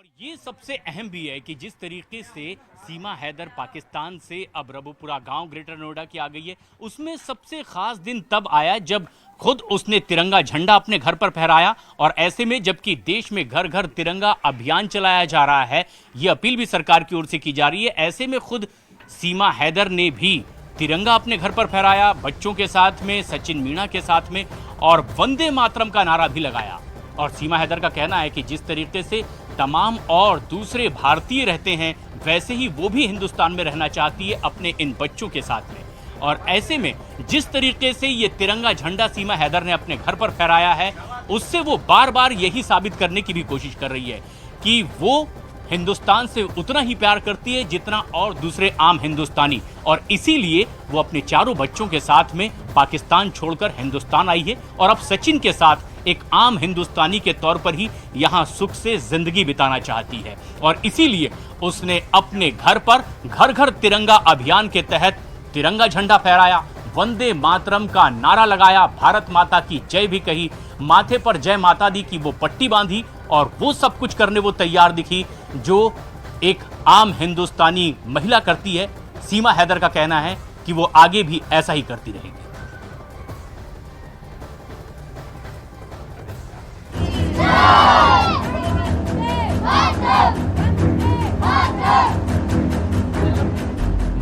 और ये सबसे अहम भी है कि जिस तरीके से सीमा हैदर पाकिस्तान से अब रबुपुरा गांव ग्रेटर नोएडा की आ गई है, उसमें सबसे खास दिन तब आया जब खुद उसने तिरंगा झंडा अपने घर पर फहराया। और ऐसे में जबकि देश में घर घर तिरंगा अभियान चलाया जा रहा है, ये अपील भी सरकार की ओर से की जा रही है, ऐसे में खुद सीमा हैदर ने भी तिरंगा अपने घर पर फहराया, बच्चों के साथ में, सचिन मीणा के साथ में, और वंदे मातरम का नारा भी लगाया। और सीमा हैदर का कहना है कि जिस तरीके से तमाम और दूसरे भारतीय रहते हैं, वैसे ही वो भी हिंदुस्तान में रहना चाहती है अपने इन बच्चों के साथ में। और ऐसे में जिस तरीके से ये तिरंगा झंडा सीमा हैदर ने अपने घर पर फहराया है, उससे वो बार बार यही साबित करने की भी कोशिश कर रही है कि वो हिंदुस्तान से उतना ही प्यार करती है जितना और दूसरे आम हिंदुस्तानी। और इसीलिए वो अपने चारों बच्चों के साथ में पाकिस्तान छोड़कर हिंदुस्तान आई है और अब सचिन के साथ एक आम हिंदुस्तानी के तौर पर ही यहाँ सुख से जिंदगी बिताना चाहती है। और इसीलिए उसने अपने घर पर घर घर तिरंगा अभियान के तहत तिरंगा झंडा फहराया, वंदे मातरम का नारा लगाया, भारत माता की जय भी कही, माथे पर जय माता दी की वो पट्टी बांधी, और वो सब कुछ करने वो तैयार दिखी जो एक आम हिंदुस्तानी महिला करती है। सीमा हैदर का कहना है कि वो आगे भी ऐसा ही करती रहेगी।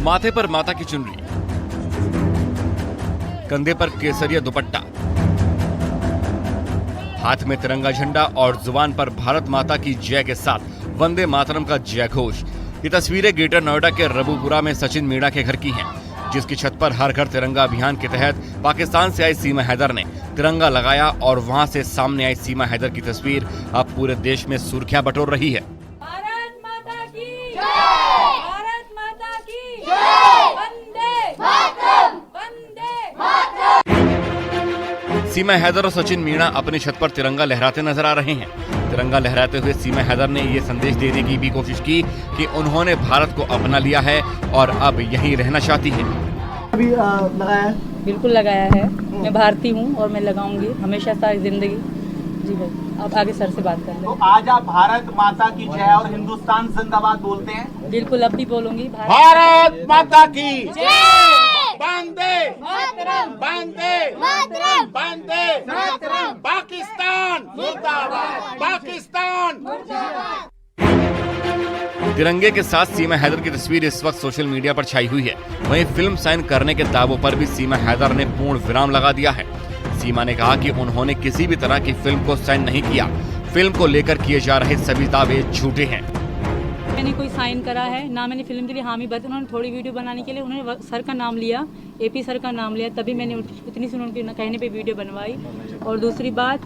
माथे पर माता की चुनरी, कंधे पर केसरिया दुपट्टा, हाथ में तिरंगा झंडा और जुबान पर भारत माता की जय के साथ वंदे मातरम का जय घोष। ये तस्वीरें ग्रेटर नोएडा के रबुपुरा में सचिन मीणा के घर की हैं, जिसकी छत पर हर घर तिरंगा अभियान के तहत पाकिस्तान से आई सीमा हैदर ने तिरंगा लगाया और वहां से सामने आई सीमा हैदर की तस्वीर अब पूरे देश में सुर्खियां बटोर रही है। भारत माता की जय! भारत माता की जय! वंदे मातरम! वंदे मातरम! सीमा हैदर और सचिन मीणा अपनी छत पर तिरंगा लहराते नजर आ रहे हैं। तिरंगा लहराते हुए सीमा हैदर ने ये संदेश देने की भी कोशिश की कि उन्होंने भारत को अपना लिया है और अब यहीं रहना चाहती है। अभी लगाया है? बिल्कुल लगाया है। मैं भारतीय हूँ और मैं लगाऊंगी हमेशा सारी जिंदगी। जी भाई, आप आगे सर से बात कर लें। तो आज आप भारत माता की जय और हिंदुस्तान जिंदाबाद बोलते हैं? बिल्कुल, अब भी बोलूंगी भारत माता की जय! वंदे मातरम! वंदे मातरम! वंदे मातरम! पाकिस्तान मुर्दाबाद! पाकिस्तान मुर्दाबाद! तिरंगे के साथ सीमा हैदर की तस्वीर इस वक्त सोशल मीडिया पर छाई हुई है। वहीं फिल्म साइन करने के दावों पर भी सीमा हैदर ने पूर्ण विराम लगा दिया है। सीमा ने कहा कि उन्होंने किसी भी तरह की फिल्म को साइन नहीं किया। फिल्म को लेकर किए जा रहे सभी दावे झूठे हैं। मैंने कोई साइन करा है ना, मैंने फिल्म के लिए हामी भरी। उन्होंने थोड़ी वीडियो बनाने के लिए उन्होंने सर का नाम लिया, एपी सर का नाम लिया, तभी मैंने उतनी सी उनके कहने पे वीडियो बनवाई। और दूसरी बात,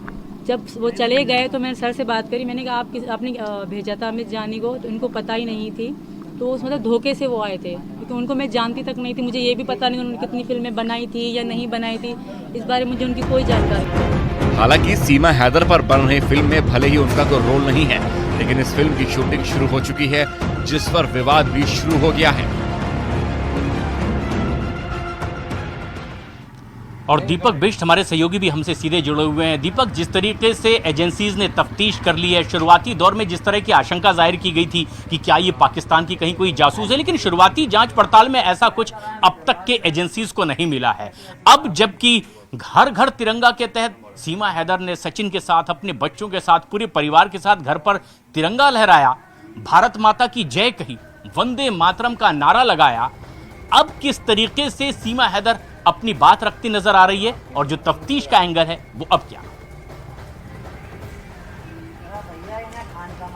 जब वो चले गए तो मैंने सर से बात करी, मैंने कहा आपने भेजा था अमित जानी को, तो इनको पता ही नहीं थी। तो उस मतलब धोखे से वो आए थे, क्योंकि उनको मैं जानती तक नहीं थी। मुझे ये भी पता नहीं उन्होंने कितनी फिल्में बनाई थी या नहीं बनाई थी, इस बारे में मुझे उनकी कोई जानकारी। हालांकि सीमा हैदर पर बन रही फिल्म में भले ही उनका कोई रोल नहीं है, लेकिन इस फिल्म की शूटिंग शुरू हो चुकी है, जिस पर विवाद भी शुरू हो गया है। और दीपक बिष्ट हमारे सहयोगी भी हमसे सीधे जुड़े हुए हैं। दीपक, जिस तरीके से एजेंसीज ने तफ्तीश कर ली है, शुरुआती दौर में जिस तरह की आशंका जाहिर की गई थी कि क्या ये पाकिस्तान की कहीं कोई जासूस है, लेकिन शुरुआती जांच पड़ताल में ऐसा कुछ अब तक के एजेंसीज को नहीं मिला है। अब जबकि घर घर तिरंगा के तहत सीमा हैदर ने सचिन के साथ, अपने बच्चों के साथ, पूरे परिवार के साथ घर पर तिरंगा लहराया, भारत माता की जय कही, वंदे मातरम का नारा लगाया, अब किस तरीके से सीमा हैदर अपनी बात रखती नजर आ रही है और जो तफ्तीश का एंगल है वो अब क्या?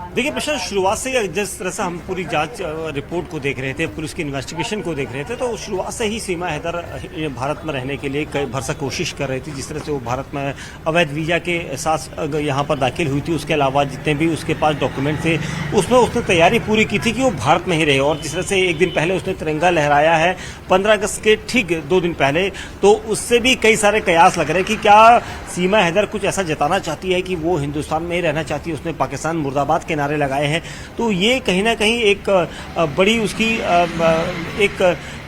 देखिए प्रशांत, शुरुआत से जिस तरह से हम पूरी जांच रिपोर्ट को देख रहे थे, पुलिस की इन्वेस्टिगेशन को देख रहे थे, तो शुरुआत से ही सीमा हैदर भारत में रहने के लिए कई भरसक कोशिश कर रही थी। जिस तरह से वो भारत में अवैध वीजा के साथ यहाँ पर दाखिल हुई थी, उसके अलावा जितने भी उसके पास डॉक्यूमेंट थे, उसमें उसने तैयारी पूरी की थी कि वो भारत में ही रहे। और जिस तरह से एक दिन पहले उसने तिरंगा लहराया है, 15 अगस्त के ठीक 2 दिन पहले, तो उससे भी कई सारे कयास लग रहे हैं कि क्या सीमा हैदर कुछ ऐसा जताना चाहती है कि वो हिंदुस्तान में ही रहना चाहती है, उसने पाकिस्तान मुर्दाबाद के नारे लगाए हैं। तो ये कहीं ना कहीं एक बड़ी उसकी एक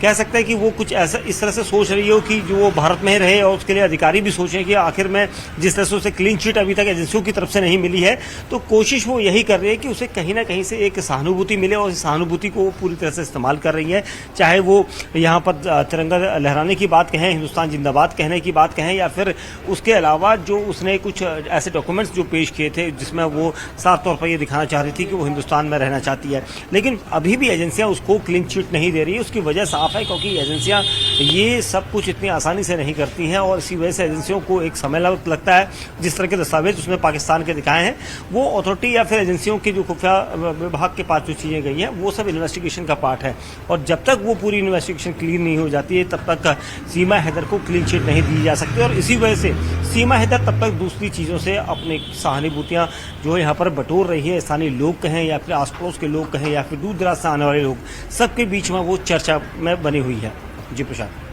कह सकते हैं कि वो कुछ ऐसा इस तरह से सोच रही हो कि जो वो भारत में रहे, और उसके लिए अधिकारी भी सोचें कि आखिर में जिस तरह से उसे क्लीन चिट अभी तक एजेंसियों की तरफ से नहीं मिली है, तो कोशिश वो यही कर रही है कि उसे कहीं ना कहीं से एक सहानुभूति मिले, और इस सहानुभूति को वो पूरी तरह से इस्तेमाल कर रही है। चाहे वो यहाँ पर तिरंगा लहराने की बात कहें, हिंदुस्तान जिंदाबाद कहने की बात कहें, या फिर उसके अलावा जो उसने कुछ ऐसे डॉक्यूमेंट्स जो पेश किए थे जिसमें वो साफ तौर पर ये दिखाना चाह रही थी कि वो हिंदुस्तान में रहना चाहती है। लेकिन अभी भी एजेंसियां उसको क्लीन चिट नहीं दे रही है। उसकी वजह साफ है, क्योंकि एजेंसियां ये सब कुछ इतनी आसानी से नहीं करती हैं, और इसी वजह से एजेंसियों को एक समय लगता है। जिस तरह के दस्तावेज उसने पाकिस्तान के दिखाए हैं, वो अथॉरिटी या फिर एजेंसियों के जो खुफिया विभाग के पास जो चीज़ें गई हैं, वो सब इन्वेस्टिगेशन का पार्ट है। और जब तक वो पूरी इन्वेस्टिगेशन क्लीन नहीं हो जाती है, तब तक सीमा हैदर को क्लीन चिट नहीं दी जा सकती। और इसी वजह से सीमा हैदर तब तक दूसरी चीज़ों से अपनी सहानुभूतियाँ जो यहाँ पर बटोर रही है, स्थानीय लोग कहें या फिर आस पड़ोस के लोग कहें या फिर दूर दराज से आने वाले लोग, सबके बीच में वो चर्चा में बनी हुई है। जी प्रशांत।